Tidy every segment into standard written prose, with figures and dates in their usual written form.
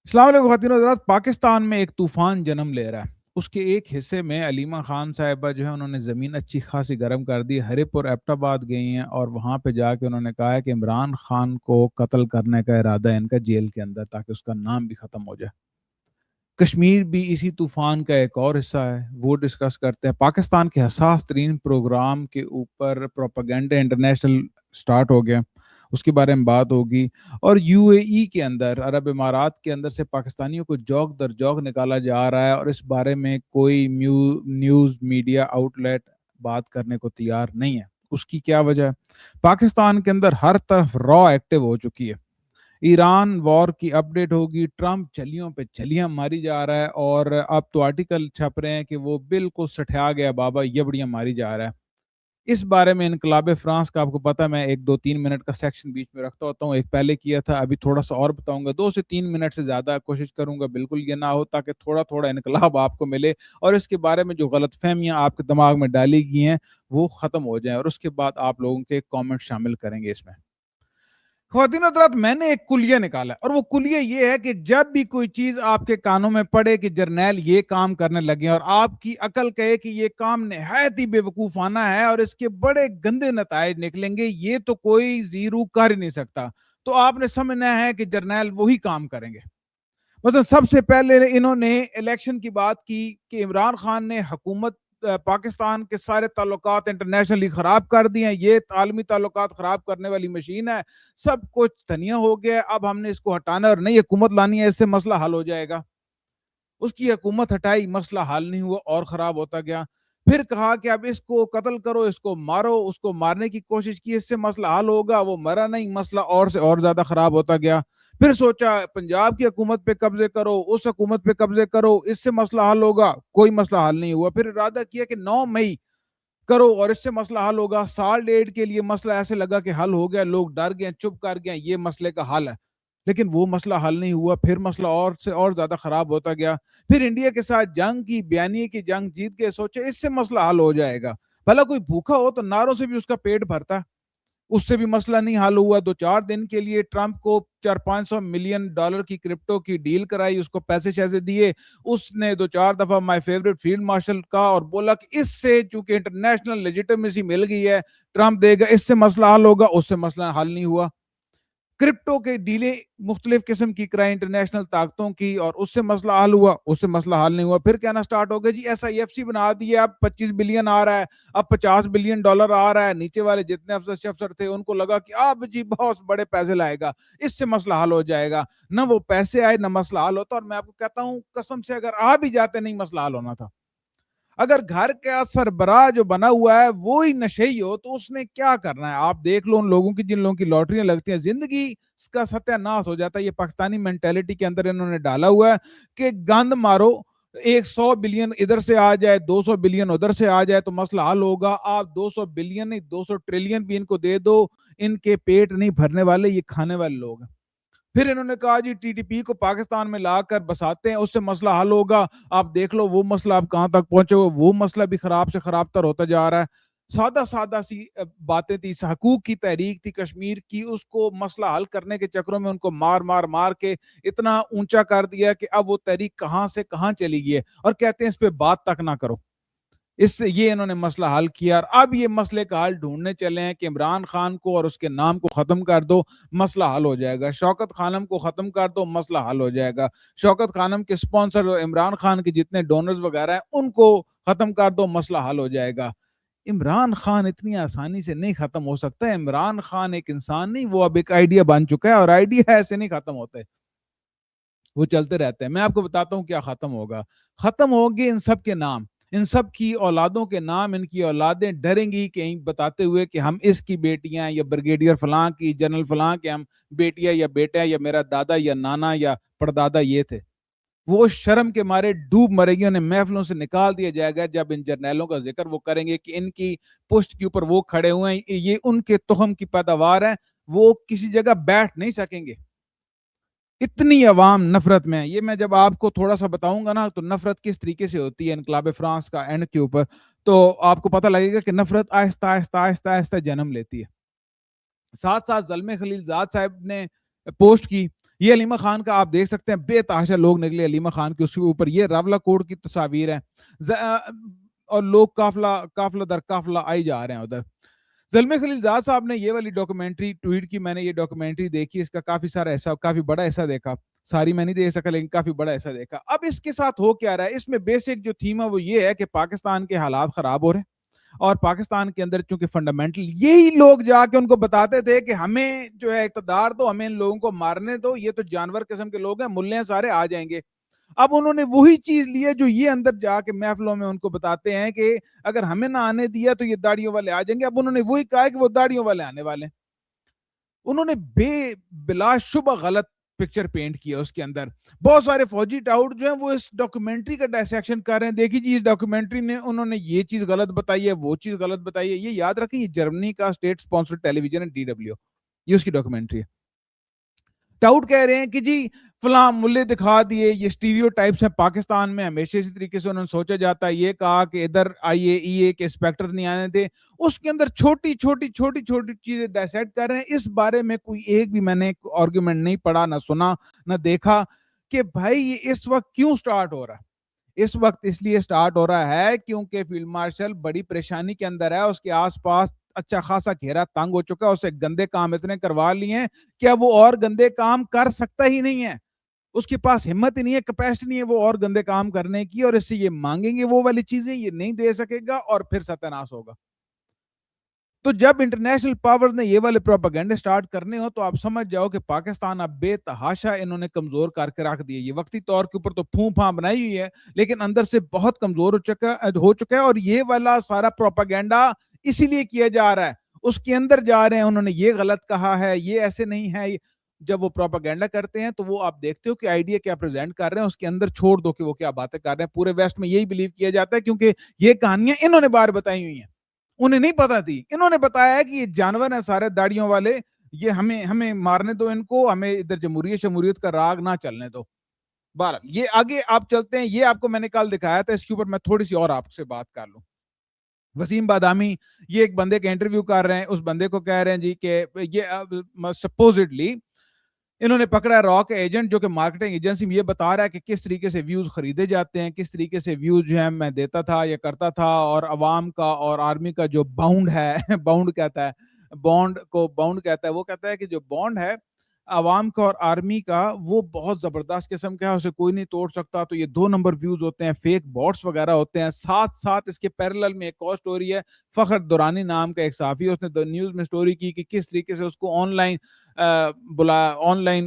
السلام علیکم خواتین و حضرات. پاکستان میں ایک طوفان جنم لے رہا ہے. اس کے ایک حصے میں علیمہ خان صاحبہ جو ہے انہوں نے زمین اچھی خاصی گرم کر دی. ہری پور ایبٹ آباد گئی ہیں اور وہاں پہ جا کے انہوں نے کہا ہے کہ عمران خان کو قتل کرنے کا ارادہ ہے ان کا جیل کے اندر, تاکہ اس کا نام بھی ختم ہو جائے. کشمیر بھی اسی طوفان کا ایک اور حصہ ہے, وہ ڈسکس کرتے ہیں. پاکستان کے حساس ترین پروگرام کے اوپر پروپیگنڈا انٹرنیشنل سٹارٹ ہو گیا, اس کے بارے میں بات ہوگی. اور یو اے ای کے اندر, عرب امارات کے اندر سے پاکستانیوں کو جوک در جوک نکالا جا رہا ہے, اور اس بارے میں کوئی نیوز میڈیا آؤٹ لیٹ بات کرنے کو تیار نہیں ہے. اس کی کیا وجہ ہے؟ پاکستان کے اندر ہر طرف را ایکٹیو ہو چکی ہے. ایران وار کی اپڈیٹ ہوگی, ٹرمپ چلیوں پہ چلیاں ماری جا رہا ہے, اور اب تو آرٹیکل چھپ رہے ہیں کہ وہ بالکل سٹھیا گیا بابا, یبڑیاں ماری جا رہا ہے. اس بارے میں انقلاب فرانس کا آپ کو پتا, میں 1 2 3 منٹ کا سیکشن بیچ میں رکھتا ہوتا ہوں. ایک پہلے کیا تھا, ابھی تھوڑا سا اور بتاؤں گا. 2 سے 3 منٹ سے زیادہ کوشش کروں گا بالکل یہ نہ ہو, تاکہ تھوڑا تھوڑا انقلاب آپ کو ملے اور اس کے بارے میں جو غلط فہمیاں آپ کے دماغ میں ڈالی گئی ہیں وہ ختم ہو جائیں, اور اس کے بعد آپ لوگوں کے کامنٹ شامل کریں گے اس میں. خواتین حضرات, میں نے ایک کلیہ نکالا, اور وہ کلیہ یہ ہے کہ جب بھی کوئی چیز آپ کے کانوں میں پڑے کہ جرنیل یہ کام کرنے لگے, اور آپ کی عقل کہے کہ یہ کام نہایت ہی بے وقوفانہ ہے اور اس کے بڑے گندے نتائج نکلیں گے, یہ تو کوئی زیرو کر ہی نہیں سکتا, تو آپ نے سمجھنا ہے کہ جرنیل وہی کام کریں گے. مثلا سب سے پہلے انہوں نے الیکشن کی بات کی کہ عمران خان نے حکومت پاکستان کے سارے تعلقات انٹرنیشنلی خراب کر دیے ہیں, یہ عالمی تعلقات خراب کرنے والی مشین ہے, سب کچھ تنیا ہو گیا, اب ہم نے اس کو ہٹانا اور نئی حکومت لانی ہے, اس سے مسئلہ حل ہو جائے گا. اس کی حکومت ہٹائی, مسئلہ حل نہیں ہوا اور خراب ہوتا گیا. پھر کہا کہ اب اس کو قتل کرو, اس کو مارو, اس کو مارنے کی کوشش کی, اس سے مسئلہ حل ہوگا, وہ مرا نہیں, مسئلہ اور سے اور زیادہ خراب ہوتا گیا. پھر سوچا پنجاب کی حکومت پہ قبضے کرو, اس حکومت پہ قبضے کرو, اس سے مسئلہ حل ہوگا, کوئی مسئلہ حل نہیں ہوا. پھر ارادہ کیا کہ 9 مئی کرو اور اس سے مسئلہ حل ہوگا. سال ڈیڑھ کے لیے مسئلہ ایسے لگا کہ حل ہو گیا, لوگ ڈر گئے, چپ کر گئے, یہ مسئلے کا حل ہے, لیکن وہ مسئلہ حل نہیں ہوا. پھر مسئلہ اور سے اور زیادہ خراب ہوتا گیا. پھر انڈیا کے ساتھ جنگ کی, بیانیے کی جنگ جیت کے سوچے اس سے مسئلہ حل ہو جائے گا. بھلا کوئی بھوکا ہو تو نعروں سے بھی اس کا پیٹ بھرتا, اس سے بھی مسئلہ نہیں حل ہوا. 2 4 دن کے لیے ٹرمپ کو 400-500 ملین ڈالر کی کرپٹو کی ڈیل کرائی, اس کو پیسے شیسے دیے, اس نے 2 4 دفعہ مائی فیوریٹ فیلڈ مارشل کہا اور بولا کہ اس سے چونکہ انٹرنیشنل لیجیٹمیسی مل گئی ہے, ٹرمپ دے گا, اس سے مسئلہ حل ہوگا, اس سے مسئلہ حل نہیں ہوا. کرپٹو کے ڈیلیں مختلف قسم کی کرائی انٹرنیشنل طاقتوں کی, اور اس سے مسئلہ حل ہوا, اس سے مسئلہ حل نہیں ہوا. پھر کہنا سٹارٹ ہو گیا جی SIFC بنا دی ہے, اب 25 بلین آ رہا ہے, اب 50 بلین ڈالر آ رہا ہے. نیچے والے جتنے افسر تھے ان کو لگا کہ اب جی بہت بڑے پیسے لائے گا, اس سے مسئلہ حل ہو جائے گا. نہ وہ پیسے آئے نہ مسئلہ حل ہوتا, اور میں آپ کو کہتا ہوں قسم سے اگر آ بھی جاتے نہیں مسئلہ حل ہونا تھا. اگر گھر کا سربراہ جو بنا ہوا ہے وہی نشئی ہو تو اس نے کیا کرنا ہے؟ آپ دیکھ لو ان لوگوں کی جن لوگوں کی لاٹریاں لگتی ہیں, زندگی کا ستیہ ناش ہو جاتا ہے. یہ پاکستانی مینٹیلٹی کے اندر انہوں نے ڈالا ہوا ہے کہ گند مارو, 100 بلین ادھر سے آ جائے, 200 بلین ادھر سے آ جائے تو مسئلہ حل ہوگا. آپ 200 بلین نہیں 200 ٹریلین بھی ان کو دے دو, ان کے پیٹ نہیں بھرنے والے, یہ کھانے والے لوگ ہیں. پھر انہوں نے کہا جی TTP کو پاکستان میں لا کر بساتے ہیں, اس سے مسئلہ حل ہوگا. آپ دیکھ لو وہ مسئلہ آپ کہاں تک پہنچے ہوئے, وہ مسئلہ بھی خراب سے خراب تر ہوتا جا رہا ہے. سادہ سادہ سی باتیں تھی, حقوق کی تحریک تھی کشمیر کی, اس کو مسئلہ حل کرنے کے چکروں میں ان کو مار مار مار کے اتنا اونچا کر دیا کہ اب وہ تحریک کہاں سے کہاں چلی گئی ہے, اور کہتے ہیں اس پہ بات تک نہ کرو. اس سے یہ انہوں نے مسئلہ حل کیا, اور اب یہ مسئلے کا حل ڈھونڈنے چلے ہیں کہ عمران خان کو اور اس کے نام کو ختم کر دو, مسئلہ حل ہو جائے گا. شوکت خانم کو ختم کر دو, مسئلہ حل ہو جائے گا. شوکت خانم کے سپانسر عمران خان کے جتنے ڈونرز وغیرہ ہیں ان کو ختم کر دو, مسئلہ حل ہو جائے گا. عمران خان اتنی آسانی سے نہیں ختم ہو سکتا ہے. عمران خان ایک انسان نہیں, وہ اب ایک آئیڈیا بن چکا ہے, اور آئیڈیا ایسے نہیں ختم ہوتے, وہ چلتے رہتے ہیں. میں آپ کو بتاتا ہوں کیا ختم ہوگا. ختم ہوگے ان سب کے نام, ان سب کی اولادوں کے نام. ان کی اولادیں ڈریں گی کہیں بتاتے ہوئے کہ ہم اس کی بیٹیاں, یا بریگیڈیئر فلاں کی, جنرل فلاں کے ہم بیٹیاں یا بیٹا, یا میرا دادا یا نانا یا پردادا یہ تھے. وہ شرم کے مارے ڈوب مرے گی, انہیں محفلوں سے نکال دیا جائے گا جب ان جرنیلوں کا ذکر وہ کریں گے کہ ان کی پشت کے اوپر وہ کھڑے ہوئے ہیں, یہ ان کے تخم کی پیداوار ہے, وہ کسی جگہ بیٹھ نہیں سکیں گے. اتنی عوام نفرت میں ہے. یہ میں جب آپ کو تھوڑا سا بتاؤں گا نا تو نفرت کس طریقے سے ہوتی ہے انقلاب فرانس کا اینڈ کے اوپر, تو آپ کو پتہ لگے گا کہ نفرت آہستہ آہستہ آہستہ آہستہ جنم لیتی ہے. ساتھ ساتھ زلمے خلیل زاد صاحب نے پوسٹ کی یہ علیمہ خان کا آپ دیکھ سکتے ہیں، بے تحاشا لوگ نکلے علیمہ خان کے اس کے اوپر. یہ راولہ کوٹ کی تصاویر ہیں اور لوگ قافلہ در قافلہ آئی جا رہے ہیں ادھر. زلمے خلیل زاد صاحب نے یہ والی ڈاکومنٹری ٹویٹ کی، میں نے یہ ڈاکومنٹری دیکھی، اس کا کافی بڑا حصہ دیکھا، ساری میں نہیں دیکھ سکا لیکن کافی بڑا حصہ دیکھا. اب اس کے ساتھ ہو کیا رہا ہے، اس میں بیسک جو تھیم ہے وہ یہ ہے کہ پاکستان کے حالات خراب ہو رہے ہیں، اور پاکستان کے اندر چونکہ فنڈامنٹل یہی لوگ جا کے ان کو بتاتے تھے کہ ہمیں جو ہے اقتدار دو، ہمیں ان لوگوں کو مارنے دو، یہ تو جانور قسم کے لوگ ہیں، ملے ہیں سارے، آ جائیں گے. اب انہوں نے وہی چیز لی ہے جو یہ اندر جا کے محفلوں میں ان کو بتاتے ہیں کہ اگر ہمیں نہ آنے دیا تو یہ داڑیوں والے آ جائیں گے. اب انہوں نے وہی کہا کہ وہ داڑیوں والے آنے والے ہیں. انہوں نے بلا شبہ غلط پکچر پینٹ کیا اس کے اندر. بہت سارے فوجی ٹاؤٹ جو ہیں وہ اس ڈاکومنٹری کا ڈائسیکشن کر رہے ہیں، دیکھیے جی اس ڈاکومنٹری نے انہوں نے یہ چیز غلط بتائی ہے، وہ چیز غلط بتائی ہے. یہ یاد رکھیں یہ جرمنی کا اسٹیٹ سپانسرڈ ٹیلی ویژن ہے DW، یہ اس کی ڈاکومنٹری ہے. ٹاؤٹ کہہ رہے ہیں کہ جی فلاں ملے دکھا دیے، یہ اسٹیریو ٹائپس ہیں پاکستان میں، ہمیشہ اسی طریقے سے انہوں نے سوچا جاتا ہے. یہ کہا کہ ادھر IAEA کے انسپیکٹر نہیں آنے تھے، اس کے اندر چھوٹی چھوٹی چیزیں ڈائسیکٹ کر رہے ہیں. اس بارے میں کوئی ایک بھی میں نے آرگومنٹ نہیں پڑھا، نہ سنا، نہ دیکھا کہ بھائی یہ اس وقت کیوں سٹارٹ ہو رہا ہے. اس وقت اس لیے سٹارٹ ہو رہا ہے کیونکہ فیلڈ مارشل بڑی پریشانی کے اندر ہے، اس کے آس پاس اچھا خاصا گھیرا تنگ ہو چکا ہے، اسے گندے کام اتنے کروا لیے ہیں کہ اب وہ اور گندے کام کر سکتا ہی نہیں ہے. اس کے پاس ہمت ہی نہیں ہے، کیپیسٹی نہیں ہے وہ اور گندے کام کرنے کی، اور اس سے یہ مانگیں گے وہ والی چیزیں یہ نہیں دے سکے گا اور پھر ستیاناش ہوگا. تو جب انٹرنیشنل پاورز نے یہ والے پروپیگنڈے سٹارٹ کرنے ہو تو آپ سمجھ جاؤ کہ پاکستان اب بے تحاشا انہوں نے کمزور کر کے رکھ دیے. یہ وقتی طور کے اوپر تو پھوں پھاں بنائی ہوئی ہے لیکن اندر سے بہت کمزور ہو چکا ہے. اور یہ والا سارا پروپیگنڈا اسی لیے کیا جا رہا ہے، اس کے اندر جا رہے ہیں انہوں نے یہ غلط کہا ہے، یہ ایسے نہیں ہے. جب وہ پروپیگنڈا کرتے ہیں تو وہ آپ دیکھتے ہو کہ آئیڈیا کیا پریزنٹ کر رہے ہیں، اس کے اندر چھوڑ دو کہ وہ کیا باتیں کر رہے ہیں. پورے ویسٹ میں یہی بلیو کیا جاتا ہے کیونکہ یہ کہانیاں انہوں نے بار بتائی ہوئی ہیں، انہیں نہیں پتا تھی. انہوں نے بتایا ہے کہ یہ جانور ہیں سارے داڑیوں والے، یہ ہمیں مارنے دو ان کو، ہمیں ادھر جمہوریت کا راگ نہ چلنے دو. بہرحال یہ آگے آپ چلتے ہیں. یہ آپ کو میں نے کل دکھایا تھا، اس کے اوپر میں تھوڑی سی اور آپ سے بات کر لوں. وسیم بادامی یہ ایک بندے کا انٹرویو کر رہے ہیں، اس بندے کو کہہ رہے ہیں جی کہ یہ سپوزڈلی انہوں نے پکڑا را کا ایجنٹ جو کہ مارکیٹنگ ایجنسی میں یہ بتا رہا ہے کہ کس طریقے سے ویوز خریدے جاتے ہیں، کس طریقے سے ویوز جو ہے میں دیتا تھا یا کرتا تھا، اور عوام کا اور آرمی کا جو باؤنڈ ہے باؤنڈ کہتا ہے، بانڈ کو باؤنڈ کہتا ہے، وہ کہتا ہے کہ جو بانڈ ہے عوام کا اور آرمی کا وہ بہت زبردست قسم کا ہے، اسے کوئی نہیں توڑ سکتا. تو یہ 2 نمبر ویوز ہوتے ہیں، فیک باٹس وغیرہ ہوتے ہیں. ساتھ ساتھ اس کے پیرلل میں ایک اور سٹوری ہے، فخر دورانی نام کا ایک صحافی، اس نے نیوز میں سٹوری کی کہ کس طریقے سے اس کو آن لائن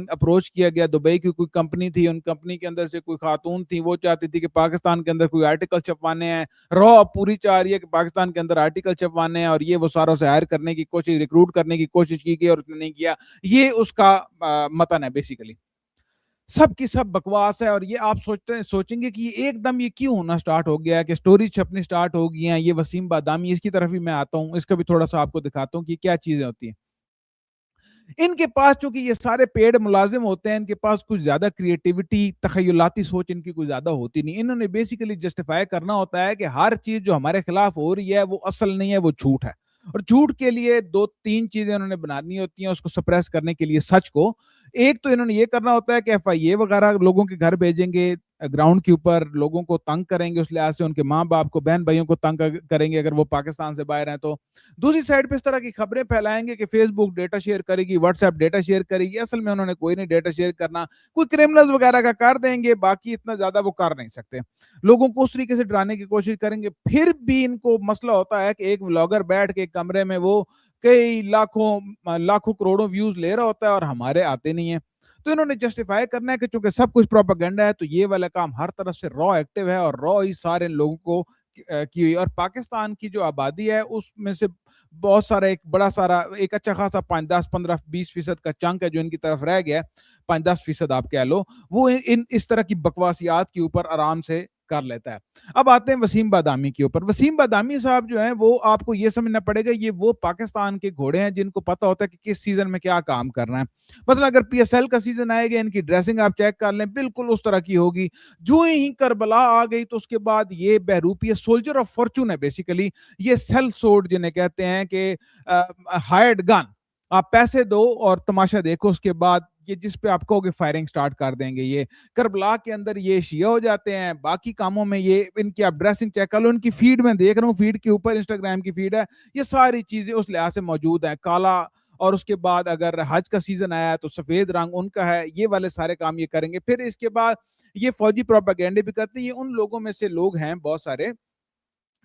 اپروچ کیا گیا. دبئی کی کوئی کمپنی تھی، ان کمپنی کے اندر سے کوئی خاتون تھی، وہ چاہتی تھی کہ پاکستان کے اندر کوئی آرٹیکل چھپوانے ہیں، پوری چاہ رہی ہے کہ پاکستان کے اندر آرٹیکل چھپوانے ہیں، اور یہ وہ ساروں سے ہائر کرنے کی کوشش، ریکروٹ کرنے کی کوشش کی گئی اور اس نے نہیں کیا. یہ اس کا متن ہے بیسیکلی. سب کی سب بکواس ہے. اور یہ آپ سوچیں گے کہ یہ ایک دم یہ کیوں ہونا سٹارٹ ہو گیا ہے کہ سٹوری چھپنی سٹارٹ ہو گئی ہیں. یہ وسیم بادامی، اس کی طرف بھی میں آتا ہوں، اس کا بھی تھوڑا سا آپ کو دکھاتا ہوں کہ کیا چیزیں ہوتی ہیں. ان کے پاس چونکہ یہ سارے پیڈ ملازم ہوتے ہیں، ان کے پاس کچھ زیادہ کریٹیوٹی، تخیلاتی سوچ ان کی کوئی زیادہ ہوتی نہیں. انہوں نے بیسیکلی جسٹیفائی کرنا ہوتا ہے کہ ہر چیز جو ہمارے خلاف ہو رہی ہے وہ اصل نہیں ہے، وہ جھوٹ ہے. اور جھوٹ کے لیے 2-3 چیزیں انہوں نے بنانی ہوتی ہیں اس کو سپریس کرنے کے لیے، سچ کو. ایک تو انہوں نے یہ کرنا ہوتا ہے کہ FIA وغیرہ لوگوں کے گھر بھیجیں گے، گراؤنڈ کے اوپر لوگوں کو تنگ کریں گے، اس لحاظ سے ان کے ماں باپ کو، بہن بھائیوں کو تنگ کریں گے اگر وہ پاکستان سے باہر ہیں تو. دوسری سائڈ پہ اس طرح کی خبریں پھیلائیں گے کہ فیس بک ڈیٹا شیئر کرے گی، واٹس ایپ ڈیٹا شیئر کرے گی. اصل میں انہوں نے کوئی نہیں ڈیٹا شیئر کرنا، کوئی کرمنلز وغیرہ کا کر دیں گے، باقی اتنا زیادہ وہ کر نہیں سکتے. لوگوں کو اس طریقے سے ڈرانے کی کوشش کریں گے. پھر بھی ان کو مسئلہ ہوتا ہے کہ ایک ولاگر بیٹھ کے کمرے میں وہ کئی لاکھوں کروڑوں ویوز لے رہا ہوتا ہے اور ہمارے آتے نہیں ہیں. تو انہوں نے جسٹیفائی کرنا ہے کہ چونکہ سب کچھ پروپیگنڈا ہے تو یہ والا کام ہر طرف سے را ایکٹیو ہے، اور را ہی سارے لوگوں کو کی ہوئی. اور پاکستان کی جو آبادی ہے اس میں سے بہت سارا ایک بڑا سارا ایک اچھا خاصا 5-10-15-20% کا چنک ہے جو ان کی طرف رہ گیا ہے، 5-10% آپ کہہ لو، وہ اس طرح کی بکواسیات کے اوپر آرام سے کر لیتا ہے. اب آتے ہیں وسیم بادامی کے اوپر. وسیم بادامی صاحب جو ہیں وہ آپ کو یہ سمجھنا پڑے گا یہ وہ پاکستان کے گھوڑے ہیں جن کو پتا ہوتا ہے کہ کس سیزن میں کیا کام کرنا ہے. مثلا اگر PSL کا سیزن آئے گا، ان کی ڈریسنگ آپ چیک کر لیں بالکل اس طرح کی ہوگی. جو ہی کربلا آ گئی تو اس کے بعد یہ بہروپی سولجر آف فارچون ہے بیسیکلی. یہ سیل سورڈ جنہیں کہتے ہیں کہ ہائرڈ گن، آپ پیسے دو اور تماشا دیکھو، اس کے بعد یہ جس پہ آپ کہو گے فائرنگ سٹارٹ کر دیں گے. یہ کربلا کے اندر یہ شیعہ ہو جاتے ہیں, باقی کاموں میں یہ ان کی آپ ڈریسنگ چیک کر لو, ان کی فیڈ میں دیکھ رہا ہوں, فیڈ کے اوپر انسٹاگرام کی فیڈ ہے, یہ ساری چیزیں اس لحاظ سے موجود ہیں. کالا, اور اس کے بعد اگر حج کا سیزن آیا تو سفید رنگ ان کا ہے, یہ والے سارے کام یہ کریں گے. پھر اس کے بعد یہ فوجی پروپیگنڈے بھی کرتے ہیں. یہ ان لوگوں میں سے لوگ ہیں بہت سارے,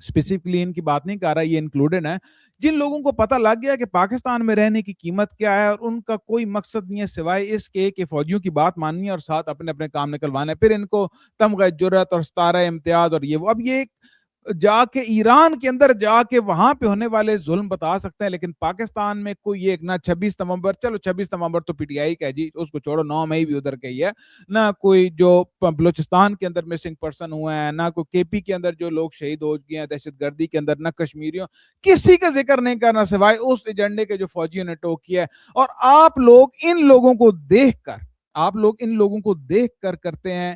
اسپیسیفکلی ان کی بات نہیں کر رہا, یہ انکلوڈڈ ہیں, جن لوگوں کو پتہ لگ گیا کہ پاکستان میں رہنے کی قیمت کیا ہے, اور ان کا کوئی مقصد نہیں ہے سوائے اس کے کہ فوجیوں کی بات ماننی ہے اور ساتھ اپنے اپنے کام نکلوانے. پھر ان کو تمغہ جرأت اور ستارہ امتیاز اور یہ وہ. اب یہ جا کے ایران کے اندر جا کے وہاں پہ ہونے والے ظلم بتا سکتے ہیں, لیکن پاکستان میں کوئی ایک نہ 26 نومبر, چلو 26 نومبر تو پی ٹی آئی کا ہے جی, اس کو چھوڑو, 9 مئی بھی ادھر کا ہی ہے, نہ کوئی جو بلوچستان کے اندر مسنگ پرسن ہوئے ہیں, نہ کوئی کے پی کے اندر جو لوگ شہید ہو گئے ہیں دہشت گردی کے اندر, نہ کشمیریوں, کسی کا ذکر نہیں کرنا سوائے اس ایجنڈے کے جو فوجیوں نے ٹوک کیا ہے. اور آپ لوگ ان لوگوں کو دیکھ کر کرتے ہیں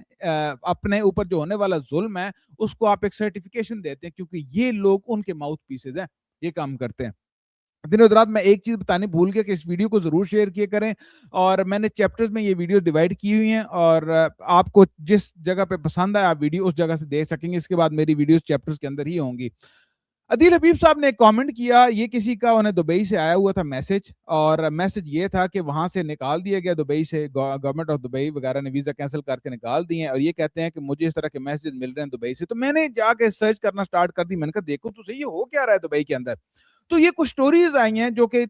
اپنے اوپر جو ہونے والا ظلم ہے اس کو آپ ایک سرٹیفیکیشن دیتے ہیں, کیونکہ یہ لوگ ان کے ماؤتھ پیسز ہیں, یہ کام کرتے ہیں. دنوں رات میں ایک چیز بتانے بھول گیا کہ اس ویڈیو کو ضرور شیئر کیا کریں, اور میں نے چیپٹرز میں یہ ویڈیو ڈیوائیڈ کی ہوئی ہیں, اور آپ کو جس جگہ پہ پسند ہے آپ ویڈیو اس جگہ سے دیکھ سکیں گے. اس کے بعد میری ویڈیوز چیپٹرز کے اندر ہی ہوں گی. عدیل حبیب صاحب نے ایک کامنٹ کیا, یہ کسی کا انہیں دبئی سے آیا ہوا تھا میسج, اور میسج یہ تھا کہ وہاں سے نکال دیا گیا دبئی سے, گورنمنٹ آف دبئی وغیرہ نے ویزا کینسل کر کے نکال دیے ہیں, اور یہ کہتے ہیں کہ مجھے اس طرح کے میسج مل رہے ہیں دبئی سے. تو میں نے جا کے سرچ کرنا سٹارٹ کر دی, میں نے کہا دیکھو تو صحیح یہ ہو کیا رہا ہے دبئی کے اندر. تو یہ کچھ سٹوریز آئی ہیں جو کہ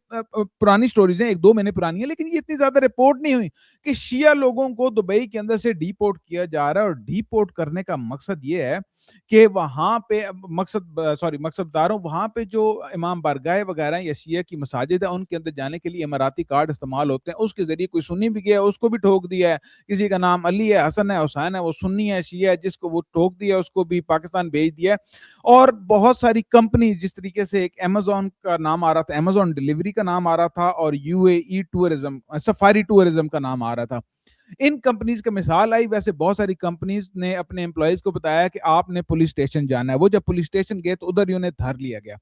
پرانی سٹوریز ہیں, 1-2 مہینے پرانی ہیں, لیکن یہ اتنی زیادہ رپورٹ نہیں ہوئی کہ شیعہ لوگوں کو دبئی کے اندر سے ڈی پورٹ کیا جا رہا ہے. اور ڈی پورٹ کرنے کا مقصد یہ ہے کہ وہاں پہ مقصد بتا رہا ہوں, وہاں پہ جو امام بارگاہ وغیرہ یا شیعہ کی مساجد ہے ان کے اندر جانے کے لیے اماراتی کارڈ استعمال ہوتے ہیں. اس کے ذریعے کوئی سنی بھی گیا, اس کو بھی ٹھوک دیا ہے. کسی کا نام علی ہے, حسن ہے, حسین ہے, وہ سنی ہے, شیعہ ہے, جس کو وہ ٹھوک دیا اس کو بھی پاکستان بھیج دیا ہے. اور بہت ساری کمپنی, جس طریقے سے ایک امیزون کا نام آ رہا تھا, امیزون ڈیلیوری کا نام آ رہا تھا, اور you a E tourism, safari tourism کا نام آ رہا تھا. ان کمپنیز کا مثال آئی. ویسے بہت ساری کمپنیز نے اپنے امپلائیز کو بتایا کہ آپ نے پولیس اسٹیشن جانا ہے. وہ جب پولیس اسٹیشن گئے تو ادھر ہی انہیں دھر لیا گیا.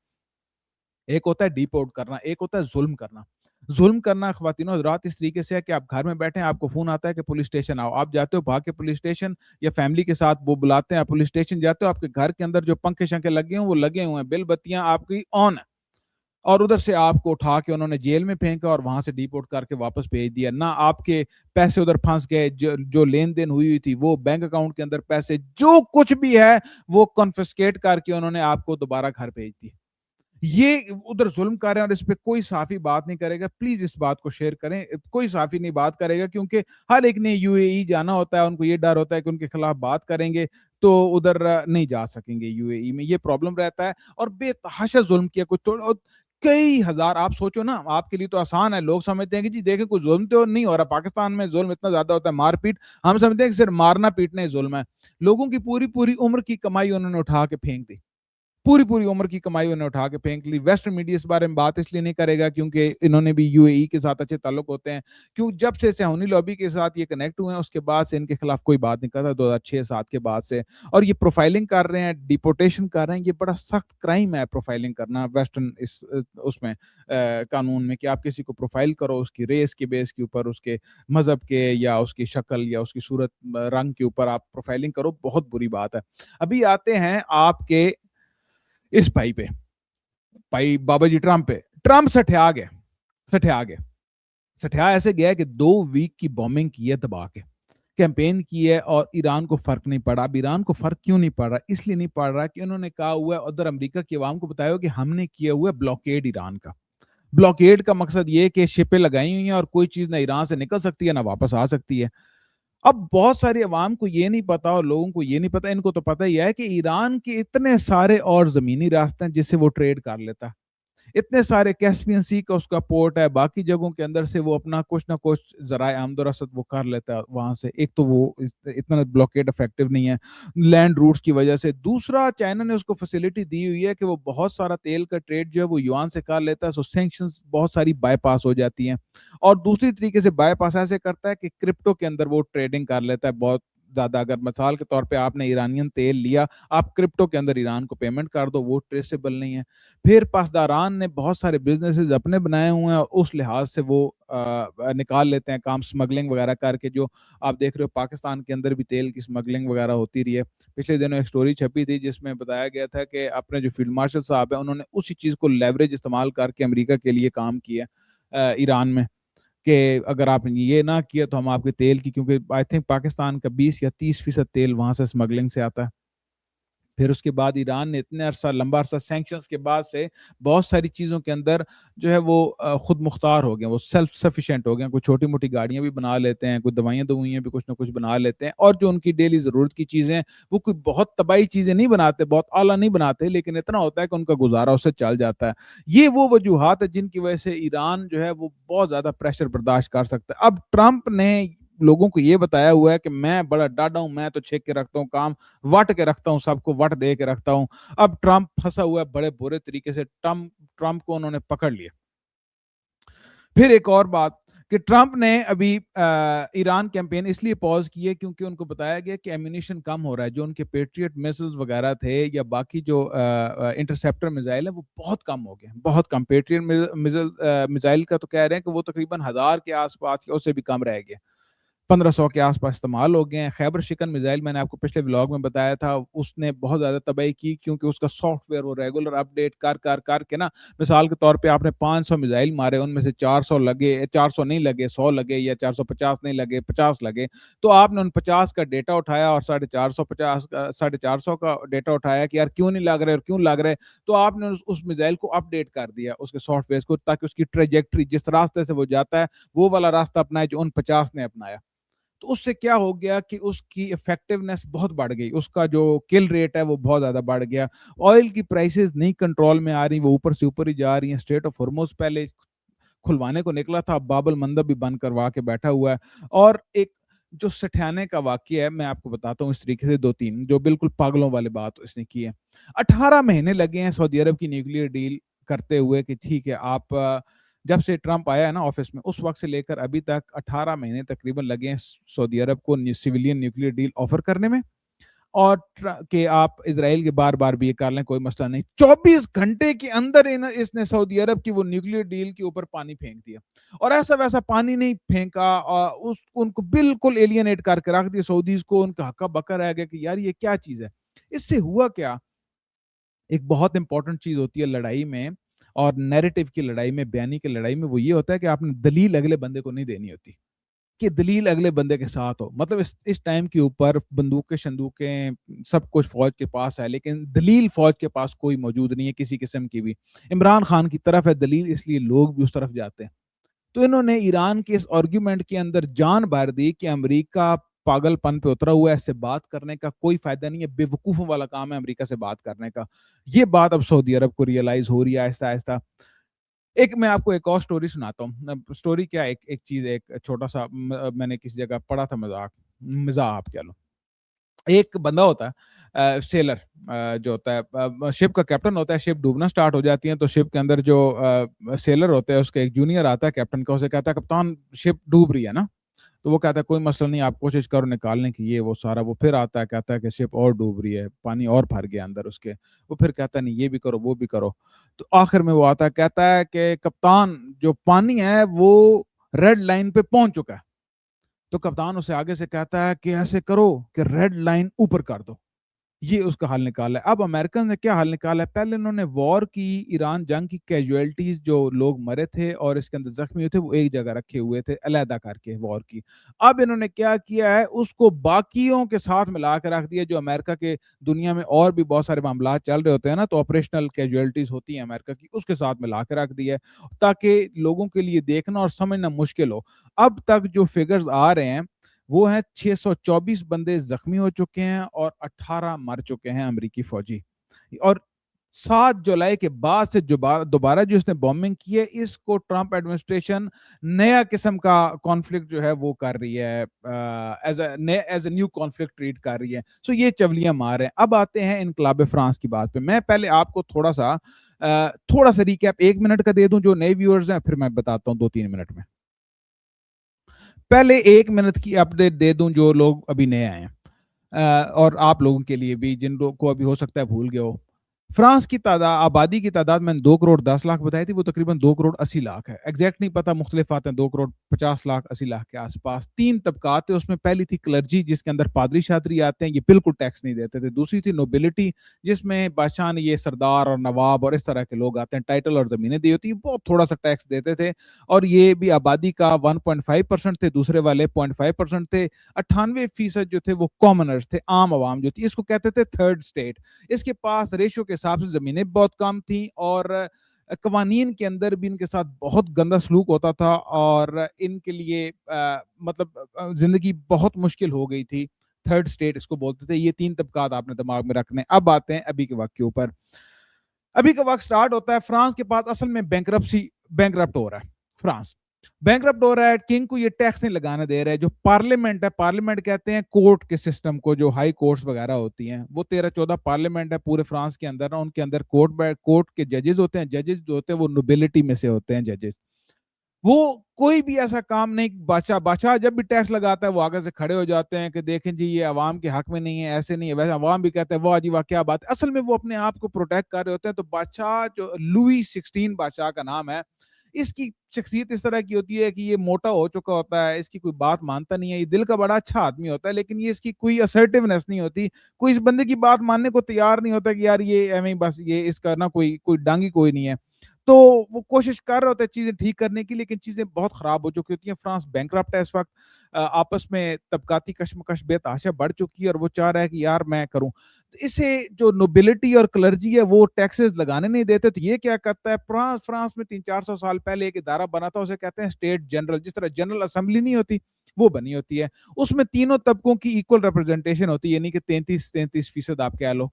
ایک ہوتا ہے ڈی پورٹ کرنا, ایک ہوتا ہے ظلم کرنا. ظلم کرنا خواتین و حضرات اس طریقے سے ہے کہ آپ گھر میں بیٹھے ہیں, آپ کو فون آتا ہے کہ پولیس اسٹیشن آؤ, آپ جاتے ہو بھاگ کے پولیس اسٹیشن, یا فیملی کے ساتھ وہ بلاتے ہیں, آپ پولیس اسٹیشن جاتے ہو, آپ کے گھر کے اندر جو پنکھے شنکھے لگے ہیں وہ لگے ہوئے ہیں, بل بتیاں آپ کی آن ہیں, اور ادھر سے آپ کو اٹھا کے انہوں نے جیل میں پھینکا اور وہاں سے ڈی پورٹ کر کے واپس بھیج دیا. نہ آپ کے پیسے ادھر پھنس گئے, جو لین دین ہوئی تھی وہ بینک اکاؤنٹ کے اندر پیسے, جو کچھ بھی ہے وہ کنفسکیٹ کر کے انہوں نے آپ کو دوبارہ گھر بھیج دی. یہ ادھر ظلم کر رہے ہیں, اور اس پہ کوئی صحافی بات نہیں کرے گا. پلیز اس بات کو شیئر کریں, کوئی صحافی نہیں بات کرے گا, کیونکہ ہر ایک نے یو اے ای جانا ہوتا ہے, ان کو یہ ڈر ہوتا ہے کہ ان کے خلاف بات کریں گے تو ادھر نہیں جا سکیں گے یو اے ای میں, یہ پرابلم رہتا ہے. اور بے تحاشا ظلم کیا, کچھ کئی ہزار. آپ سوچو نا, آپ کے لیے تو آسان ہے, لوگ سمجھتے ہیں کہ جی دیکھیں کوئی ظلم تو نہیں ہو رہا, پاکستان میں ظلم اتنا زیادہ ہوتا ہے, مار پیٹ, ہم سمجھتے ہیں کہ صرف مارنا پیٹنا ہی ظلم ہے. لوگوں کی پوری عمر کی کمائی انہوں نے اٹھا کے پھینک دی, پوری عمر کی کمائی انہوں نے اٹھا کے پھینک لی. ویسٹرن میڈیا اس بارے میں بات اس لیے نہیں کرے گا کیونکہ انہوں نے بھی یو اے ای کے ساتھ اچھے تعلق ہوتے ہیں, کیوں جب سے سہونی لابی کے ساتھ یہ کنیکٹ ہوئے ہیں اس کے بعد سے ان کے خلاف کوئی بات نہیں کرتا, 2006-7 کے بعد سے. اور یہ پروفائلنگ کر رہے ہیں, ڈیپورٹیشن کر رہے ہیں, یہ بڑا سخت کرائم ہے پروفائلنگ کرنا ویسٹرن اس میں قانون میں, کہ آپ کسی کو پروفائل کرو اس کی ریس کے بیس کے اوپر, اس کے مذہب کے یا اس کی شکل یا اس کی صورت رنگ کے اوپر آپ پروفائلنگ کرو, بہت بری بات ہے. ابھی آتے ہیں آپ کے اس بھائی بابا جی ٹرمپ پہ. ٹرمپ سٹھیا ایسے گیا کہ 2 ویک کی بومبنگ کی ہے, دبا کے کیمپین کی ہے, اور ایران کو فرق نہیں پڑا. اب ایران کو فرق کیوں نہیں پڑ رہا؟ اس لیے نہیں پڑ رہا کہ انہوں نے کہا ہوا ہے, ادھر امریکہ کی عوام کو بتایا کہ ہم نے کیا ہوا ہے بلاکیڈ ایران کا. بلاکیڈ کا مقصد یہ کہ شپیں لگائی ہوئی ہیں اور کوئی چیز نہ ایران سے نکل سکتی ہے نہ واپس آ سکتی ہے. اب بہت ساری عوام کو یہ نہیں پتا, اور لوگوں کو یہ نہیں پتا, ان کو تو پتا ہی ہے کہ ایران کے اتنے سارے اور زمینی راستے ہیں جس سے وہ ٹریڈ کر لیتا ہے. اتنے سارے کیسپین سی کا اس کا پورٹ ہے, باقی جگہوں کے اندر سے وہ اپنا کچھ نہ کچھ ذرائع آمد و رسد وہ کر لیتا ہے وہاں سے. ایک تو وہ اتنا بلاکیڈ افیکٹو نہیں ہے لینڈ روٹس کی وجہ سے. دوسرا, چائنا نے اس کو فیسلٹی دی ہوئی ہے کہ وہ بہت سارا تیل کا ٹریڈ جو ہے وہ یوان سے کر لیتا ہے, سو سینکشنز بہت ساری بائی پاس ہو جاتی ہیں. اور دوسری طریقے سے بائی پاس ایسے کرتا ہے کہ کرپٹو کے اندر وہ ٹریڈنگ کر لیتا ہے بہت زیادہ. اگر مثال کے طور پہ آپ نے ایرانین تیل لیا, آپ کرپٹو کے اندر ایران کو پیمنٹ کر دو, وہ ٹریسیبل نہیں ہے. پھر پاسداران نے بہت سارے بزنسز اپنے بنائے ہوئے ہیں, اور اس لحاظ سے وہ نکال لیتے ہیں کام سمگلنگ وغیرہ کر کے. جو آپ دیکھ رہے ہو پاکستان کے اندر بھی تیل کی سمگلنگ وغیرہ ہوتی رہی ہے. پچھلے دنوں ایک سٹوری چھپی تھی جس میں بتایا گیا تھا کہ اپنے جو فیلڈ مارشل صاحب ہیں انہوں نے اسی چیز کو لیوریج استعمال کر کے امریکہ کے لیے کام کیا ایران میں, کہ اگر آپ نے یہ نہ کیا تو ہم آپ کے تیل کی, کیونکہ آئی تھنک پاکستان کا 20 یا 30% تیل وہاں سے اسمگلنگ سے آتا ہے. پھر اس کے بعد ایران نے اتنے عرصہ لمبا عرصہ سینکشنز کے بعد سے بہت ساری چیزوں کے اندر جو ہے وہ خود مختار ہو گئے, وہ سیلف سفیشینٹ ہو گئے. کوئی چھوٹی موٹی گاڑیاں بھی بنا لیتے ہیں, کوئی دوائیاں بھی کچھ نہ کچھ بنا لیتے ہیں, اور جو ان کی ڈیلی ضرورت کی چیزیں وہ کوئی بہت طبعی چیزیں نہیں بناتے, بہت اعلیٰ نہیں بناتے, لیکن اتنا ہوتا ہے کہ ان کا گزارا اس سے چل جاتا ہے. یہ وہ وجوہات ہے جن کی وجہ سے ایران جو ہے وہ بہت زیادہ پریشر برداشت کر سکتا ہے. اب ٹرمپ نے لوگوں کو یہ بتایا ہوا ہے کہ میں بڑا ڈاڈا ہوں, میں تو چھیک کے رکھتا ہوں کام, وٹ کے رکھتا ہوں, سب کو وٹ دے کے رکھتا ہوں. اب ٹرمپ پھنسا ہوا ہے بڑے برے طریقے سے, ٹرمپ کو انہوں نے پکڑ لیا. پھر ایک اور بات کہ ٹرمپ نے ابھی ایران کیمپین اس لیے پاز کی ہے کیونکہ ان کو بتایا گیا کہ ایمونیشن کم ہو رہا ہے. جو ان کے پیٹریٹ میسلز وغیرہ تھے یا باقی جو انٹرسیپٹر میزائل ہیں وہ بہت کم ہو گئے, بہت کم. پیٹریٹ میزائل کا تو کہہ رہے ہیں کہ وہ تقریباً 1000 کے آس پاس یا اس سے بھی کم رہ گئے, 1500 کے آس پاس استعمال ہو گئے ہیں. خیبر شکن میزائل میں نے آپ کو پچھلے ولاگ میں بتایا تھا, اس نے بہت زیادہ تباہی کی کیونکہ اس کا سافٹ ویئر وہ ریگولر اپ ڈیٹ کر کے نا, مثال کے طور پہ آپ نے 500 میزائل مارے, ان میں سے 400 لگے, 400 نہیں لگے, 100 لگے, یا 450 نہیں لگے, 50 لگے, تو آپ نے ان 50 کا ڈیٹا اٹھایا اور 450 کا ڈیٹا اٹھایا کہ یار کیوں نہیں لگ رہے اور کیوں لگ رہے, تو آپ نے اس میزائل کو اپ ڈیٹ کر دیا اس کے سافٹ ویئر کو, تاکہ اس کی ٹریجیکٹری جس راستے سے وہ جاتا ہے وہ والا راستہ اپنائے جو ان 50 نے اپنایا. تو اس سے کیا ہو گیا کہ اس کی ایفیکٹونیس بہت بڑھ گئی, اس کا جو کل ریٹ ہے وہ بہت زیادہ بڑھ گیا. آئل کی پرائسز نہیں کنٹرول میں آ رہی, وہ اوپر سے اوپر ہی جا رہی ہیں. اسٹریٹ آف ہرمز پہلے کھلوانے کو نکلا تھا, باب المندب بھی بند کروا کے بیٹھا ہوا ہے. اور ایک جو سٹھانے کا واقعہ ہے میں آپ کو بتاتا ہوں اس طریقے سے, 2-3 جو بالکل پاگلوں والے بات اس نے کی ہے. 18 مہینے لگے ہیں سعودی عرب کی نیوکلیئر ڈیل کرتے ہوئے کہ ٹھیک ہے آپ, جب سے ٹرمپ آیا ہے نا آفس میں, اس وقت سے لے کر ابھی تک 18 مہینے تقریباً لگے ہیں سعودی عرب کو سویلین نیوکلیئر ڈیل آفر کرنے میں, اور کہ آپ اسرائیل کے بار بار بھی یہ کر لیں کوئی مسئلہ نہیں. 24 گھنٹے کے اندر اس نے سعودی عرب کی وہ نیوکلیئر ڈیل کے اوپر پانی پھینک دیا, اور ایسا ویسا پانی نہیں پھینکا, ان کو بالکل ایلینیٹ کر کے رکھ دیا سعودیز کو. ان کا ہکا بکا رہ گیا کہ یار یہ کیا چیز ہے. اس سے ہوا کیا, ایک بہت امپورٹنٹ چیز ہوتی ہے لڑائی میں, اور نیریٹو کی لڑائی میں, بیانی کی لڑائی میں, وہ یہ ہوتا ہے کہ آپ نے دلیل اگلے بندے کو نہیں دینی ہوتی, کہ دلیل اگلے بندے کے ساتھ ہو. مطلب اس ٹائم کے اوپر بندوقیں شندوقیں سب کچھ فوج کے پاس ہے, لیکن دلیل فوج کے پاس کوئی موجود نہیں ہے کسی قسم کی بھی. عمران خان کی طرف ہے دلیل, اس لیے لوگ بھی اس طرف جاتے ہیں. تو انہوں نے ایران کے اس آرگیومنٹ کے اندر جان بھر دی کہ امریکہ پاگل پن پہ اترا ہوا ہے, ایسے بات کرنے کا کوئی فائدہ نہیں ہے, بے وقوفوں والا کام ہے امریکہ سے بات کرنے کا. یہ بات اب سعودی عرب کو ریئلائز ہو رہی ہے آہستہ آہستہ. ایک میں آپ کو ایک اور سٹوری سناتا ہوں. سٹوری کیا, ایک چیز, ایک چھوٹا سا میں نے کسی جگہ پڑھا تھا, مزاح آپ کہہ لو. ایک بندہ ہوتا ہے سیلر, جو ہوتا ہے شپ کا کیپٹن ہوتا ہے. شپ ڈوبنا سٹارٹ ہو جاتی ہے تو شپ کے اندر جو سیلر ہوتا ہے اس کا ایک جونیئر آتا ہے کیپٹن کا, اسے کہتا ہے کپتان شپ ڈوب رہی ہے نا. تو وہ کہتا ہے کوئی مسئلہ نہیں, آپ کوشش کرو نکالنے کی, یہ وہ سارا. وہ پھر آتا ہے کہتا ہے کہ شپ اور ڈوب رہی ہے, پانی اور بھر گیا اندر اس کے. وہ پھر کہتا ہے نہیں یہ بھی کرو وہ بھی کرو. تو آخر میں وہ آتا ہے کہتا ہے کہ کپتان جو پانی ہے وہ ریڈ لائن پہ پہنچ چکا ہے. تو کپتان اسے آگے سے کہتا ہے کہ ایسے کرو کہ ریڈ لائن اوپر کر دو. یہ اس کا حل نکالا ہے. اب امریکن نے کیا حل نکالا ہے, پہلے انہوں نے وار کی, ایران جنگ کی کیجویلٹیز جو لوگ مرے تھے اور اس کے اندر زخمی ہوئے تھے وہ ایک جگہ رکھے ہوئے تھے علیحدہ کر کے وار کی. اب انہوں نے کیا کیا ہے, اس کو باقیوں کے ساتھ ملا کے رکھ دیا. جو امریکہ کے دنیا میں اور بھی بہت سارے معاملات چل رہے ہوتے ہیں نا, تو آپریشنل کیجویلٹیز ہوتی ہیں امریکہ کی, اس کے ساتھ ملا کے رکھ دیا تاکہ لوگوں کے لیے دیکھنا اور سمجھنا مشکل ہو. اب تک جو فگرز آ رہے ہیں وہ ہیں 624 بندے زخمی ہو چکے ہیں اور 18 مر چکے ہیں امریکی فوجی. اور 7 جولائی کے بعد سے دوبارہ جو اس نے بومبنگ کی ہے, اس کو ٹرمپ ایڈمنسٹریشن نیا قسم کا کانفلکٹ جو ہے وہ کر رہی ہے, as a new conflict treat کر رہی ہے. سو یہ چولیاں مار ہیں. اب آتے ہیں انقلاب فرانس کی بات پہ. میں پہلے آپ کو تھوڑا سا ریکیپ 1 منٹ کا دے دوں جو نئے ویورز ہیں, پھر میں بتاتا ہوں 2-3 منٹ میں. پہلے 1 منٹ کی اپڈیٹ دے دوں جو لوگ ابھی نئے آئے ہیں. اور آپ لوگوں کے لیے بھی جن لوگوں کو ابھی ہو سکتا ہے بھول گئے ہو. فرانس کی تعداد آبادی کی تعداد میں نے 2 کروڑ 10 لاکھ بتائی تھی, وہ تقریباً 2 کروڑ 80 لاکھ ہے. ایگزیکٹ نہیں پتا, مختلف آتے ہیں, 2 کروڑ 50 لاکھ 80 لاکھ کے آس پاس. 3 طبقات تھے, اس میں پہلی تھی کلرجی جس کے اندر پادری شادری آتے ہیں, یہ بالکل ٹیکس نہیں دیتے تھے. دوسری تھی نوبلٹی جس میں بادشاہ نے یہ سردار اور نواب اور اس طرح کے لوگ آتے ہیں, ٹائٹل اور زمینیں دی ہوتی ہیں, بہت تھوڑا سا ٹیکس دیتے تھے, اور یہ بھی آبادی کا 1.5% تھے, دوسرے والے 0.5% تھے. 98% جو تھے وہ کامنرز تھے, عام عوام جو تھی, اس کو کہتے تھے تھرڈ اسٹیٹ. اس کے پاس ریشو کے حساب سے زمینیں بہت کم تھیں, اور قوانین کے اندر بھی ان کے ساتھ بہت گندا سلوک ہوتا تھا, اور ان کے لیے مطلب زندگی بہت مشکل ہو گئی تھی. تھرڈ اسٹیٹ اس کو بولتے تھے. یہ 3 طبقات آپ نے دماغ میں رکھنے. اب آتے ہیں ابھی کے وقت کے اوپر. ابھی کا وقت سٹارٹ ہوتا ہے, فرانس کے پاس اصل میں بینکرپٹ ہو رہا ہے. فرانس بینکرپٹ ہو رہا ہے, کنگ کو یہ ٹیکس نہیں لگانے دے رہا ہے. جو پارلیمنٹ ہے, پارلیمنٹ کہتے ہیں کورٹ کے سسٹم کو, جو ہائی کورٹس وغیرہ ہوتی ہیں, وہ 13-14 پارلیمنٹ ہے پورے فرانس کے اندر. ان کے اندر کورٹ کے ججز ہوتے ہیں. ججز جو ہوتے ہیں وہ نوبلٹی میں سے ہوتے ہیں ججز. وہ کوئی بھی ایسا کام نہیں, بادشاہ جب بھی ٹیکس لگاتا ہے وہ آگے سے کھڑے ہو جاتے ہیں کہ دیکھیں جی یہ عوام کے حق میں نہیں ہے, ایسے نہیں ہے ویسے. عوام بھی کہتے ہیں واہ جی واہ کیا بات ہے. اصل میں وہ اپنے آپ کو پروٹیکٹ کر رہے ہوتے ہیں. تو بادشاہ جو لوئی 16 بادشاہ کا نام ہے, اس کی شخصیت اس طرح کی ہوتی ہے کہ یہ موٹا ہو چکا ہوتا ہے, اس کی کوئی بات مانتا نہیں ہے. یہ دل کا بڑا اچھا آدمی ہوتا ہے, لیکن یہ اس کی کوئی اسرٹیونیس نہیں ہوتی, کوئی اس بندے کی بات ماننے کو تیار نہیں ہوتا کہ یار یہ ایویں بس یہ اس کا نا کوئی ڈانگی کوئی نہیں ہے. تو وہ کوشش کر رہے ہوتے ہیں چیزیں ٹھیک کرنے کی, لیکن چیزیں بہت خراب ہو چکی ہوتی ہیں. فرانس بینکرپٹ ہے اس وقت, آپس میں طبقاتی کشمکش بے تحاشا بڑھ چکی ہے, اور وہ چاہ رہا ہے کہ یار میں کروں. اسے جو نوبلٹی اور کلرجی ہے وہ ٹیکسز لگانے نہیں دیتے. تو یہ کیا کرتا ہے, فرانس میں 300-400 سال پہلے ایک ادارہ بنا تھا, اسے کہتے ہیں اسٹیٹ جنرل. جس طرح جنرل اسمبلی نہیں ہوتی وہ بنی ہوتی ہے, اس میں تینوں طبقوں کی ایکول ریپرزنٹیشن ہوتی ہے, یعنی کہ 33% آپ کہہ لو.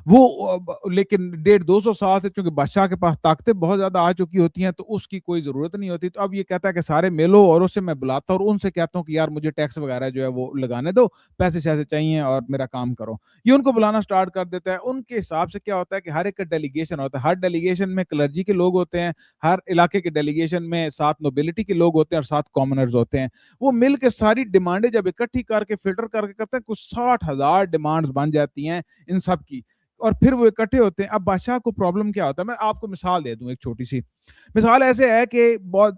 وہ لیکن 150-200 سال سے چونکہ بادشاہ کے پاس طاقتیں بہت زیادہ آ چکی ہوتی ہیں, تو اس کی کوئی ضرورت نہیں ہوتی. تو اب یہ کہتا ہے کہ سارے ملو, اور اسے میں بلاتا ہوں اور ان سے کہتا ہوں کہ یار مجھے ٹیکس وغیرہ جو ہے وہ لگانے دو, پیسے شیسے چاہیے اور میرا کام کرو. یہ ان کو بلانا سٹارٹ کر دیتا ہے. ان کے حساب سے کیا ہوتا ہے کہ ہر ایک کا ڈیلیگیشن ہوتا ہے. ہر ڈیلیگیشن میں کلرجی کے لوگ ہوتے ہیں, ہر علاقے کے ڈیلیگیشن میں 7 نوبلٹی کے لوگ ہوتے ہیں اور 7 کامنرز ہوتے ہیں. وہ مل کے ساری ڈیمانڈیں جب اکٹھی کر کے فلٹر کر کے کرتے ہیں, کچھ 60,000 ڈیمانڈز بن جاتی ہیں ان سب کی, اور پھر وہ اکٹھے ہوتے ہیں. اب بادشاہ کو پرابلم کیا ہوتا ہے, میں آپ کو مثال دے دوں. ایک چھوٹی سی مثال ایسے ہے کہ بہت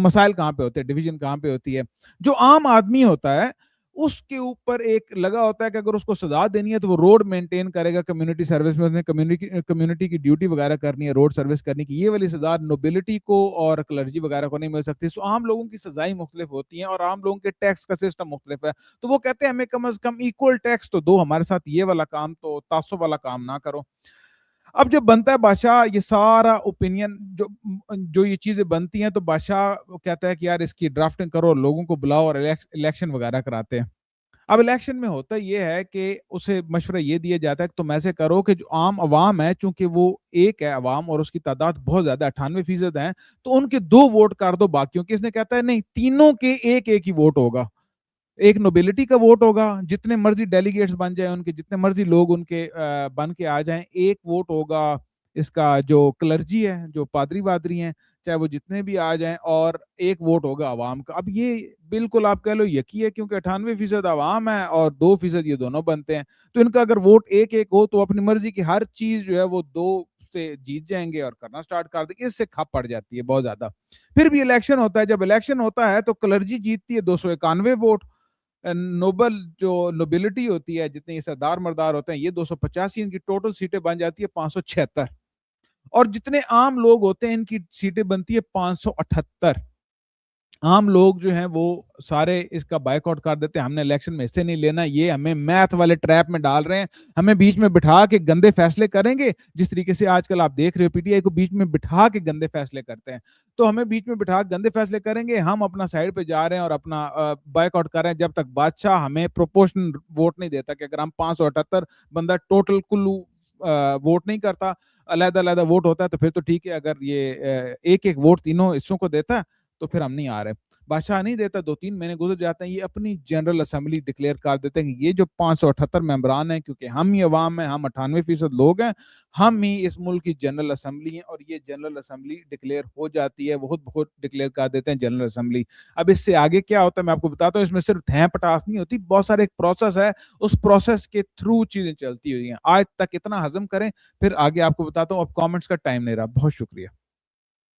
مسائل کہاں پہ ہوتے ہیں, ڈویژن کہاں پہ ہوتی ہے. جو عام آدمی ہوتا ہے اس کے اوپر ایک لگا ہوتا ہے کہ اگر اس کو سزا دینی ہے تو وہ روڈ مینٹین کرے گا, کمیونٹی سروس میں کمیونٹی کی ڈیوٹی وغیرہ کرنی ہے, روڈ سروس کرنی کی. یہ والی سزا نوبلٹی کو اور کلرجی وغیرہ کو نہیں مل سکتی. سو عام لوگوں کی سزائیں مختلف ہوتی ہیں, اور عام لوگوں کے ٹیکس کا سسٹم مختلف ہے. تو وہ کہتے ہیں ہمیں کم از کم ایکول ٹیکس تو دو, ہمارے ساتھ یہ والا کام تو تعصب والا کام نہ کرو. اب جب بنتا ہے بادشاہ یہ سارا اوپینین جو یہ چیزیں بنتی ہیں, تو بادشاہ کہتا ہے کہ یار اس کی ڈرافٹنگ کرو, لوگوں کو بلاؤ اور الیکشن وغیرہ کراتے ہیں. اب الیکشن میں ہوتا یہ ہے کہ اسے مشورہ یہ دیا جاتا ہے کہ تم ایسے کرو کہ جو عام عوام ہے, چونکہ وہ ایک ہے عوام اور اس کی تعداد بہت زیادہ 98% ہیں, تو ان کے 2 ووٹ کر دو باقیوں کے. اس نے کہتا ہے نہیں, تینوں کے ایک ہی ووٹ ہوگا. ایک نوبلٹی کا ووٹ ہوگا, جتنے مرضی ڈیلیگیٹس بن جائیں ان کے, جتنے مرضی لوگ ان کے بن کے آ جائیں. ایک ووٹ ہوگا اس کا جو کلرجی ہے, جو پادری وادری ہیں, چاہے وہ جتنے بھی آ جائیں, اور ایک ووٹ ہوگا عوام کا. اب یہ بالکل آپ کہہ لو یقین ہے, کیونکہ 98% عوام ہے اور 2% یہ دونوں بنتے ہیں. تو ان کا اگر ووٹ ایک ہو تو اپنی مرضی کی ہر چیز جو ہے وہ 2 سے جیت جائیں گے اور کرنا سٹارٹ کر دیں گے. اس سے کھپ پڑ جاتی ہے بہت زیادہ. پھر بھی الیکشن ہوتا ہے. جب الیکشن ہوتا ہے تو کلرجی جیتتی ہے 291 ووٹ. جو نوبلٹی ہوتی ہے, جتنے سردار مردار ہوتے ہیں, یہ 285. ان کی ٹوٹل سیٹیں بن جاتی ہے 576, اور جتنے عام لوگ ہوتے ہیں ان کی سیٹیں بنتی ہے 578. عام لوگ جو ہیں وہ سارے اس کا بائیک آؤٹ کر دیتے ہیں, ہم نے الیکشن میں حصے نہیں لینا, یہ ہمیں میتھ والے ٹریپ میں ڈال رہے ہیں, ہمیں بیچ میں بٹھا کے گندے فیصلے کریں گے. جس طریقے سے آج کل آپ دیکھ رہے ہو پی ٹی آئی کو بیچ میں بٹھا کے گندے فیصلے کرتے ہیں, تو ہمیں بیچ میں بٹھا کے گندے فیصلے کریں گے. ہم اپنا سائڈ پہ جا رہے ہیں اور اپنا بائیک آؤٹ کر رہے ہیں جب تک بادشاہ ہمیں پروپورشنل ووٹ نہیں دیتا. کہ اگر ہم 578 بندہ ٹوٹل کلو ووٹ نہیں کرتا, علیحدہ علیحدہ ووٹ ہوتا ہے, تو پھر تو ٹھیک ہے. اگر یہ ایک ووٹ تینوں حصوں کو دیتا ہے تو پھر ہم نہیں آ رہے. بادشاہ نہیں دیتا، 2-3 مہینے گزر جاتے ہیں، یہ اپنی جنرل اسمبلی ڈکلیئر کر دیتے ہیں کہ یہ جو 578 ممبران ہیں، کیونکہ ہم ہی عوام ہیں، ہم 98% لوگ ہیں، ہم ہی اس ملک کی جنرل اسمبلی ہیں، اور یہ جنرل اسمبلی ڈکلیئر ہو جاتی ہے، بہت بہت ڈکلیئر کر دیتے ہیں جنرل اسمبلی۔ اب اس سے آگے کیا ہوتا ہے میں آپ کو بتاتا ہوں، اس میں صرف دھیں پٹاس نہیں ہوتی، بہت سارے ایک پروسیس ہے، اس پروسیس کے تھرو چیزیں چلتی ہوئی ہیں۔ آج تک اتنا ہضم کریں، پھر آگے آپ کو بتاتا ہوں، اب کامنٹس کا ٹائم نہیں رہا، بہت شکریہ۔